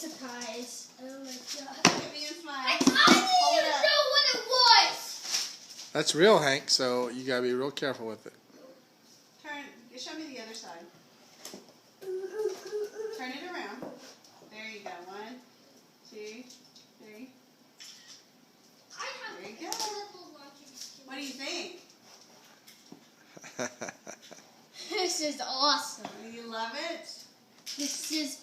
surprise. Oh my god. Look at me and smile. I didn't even know what it was. That's real, Hank, so you gotta be real careful with it. Show me the other side. Turn it around. There you go. 1, 2, 3. There you go. What do you think? This is awesome. Do you love it? This is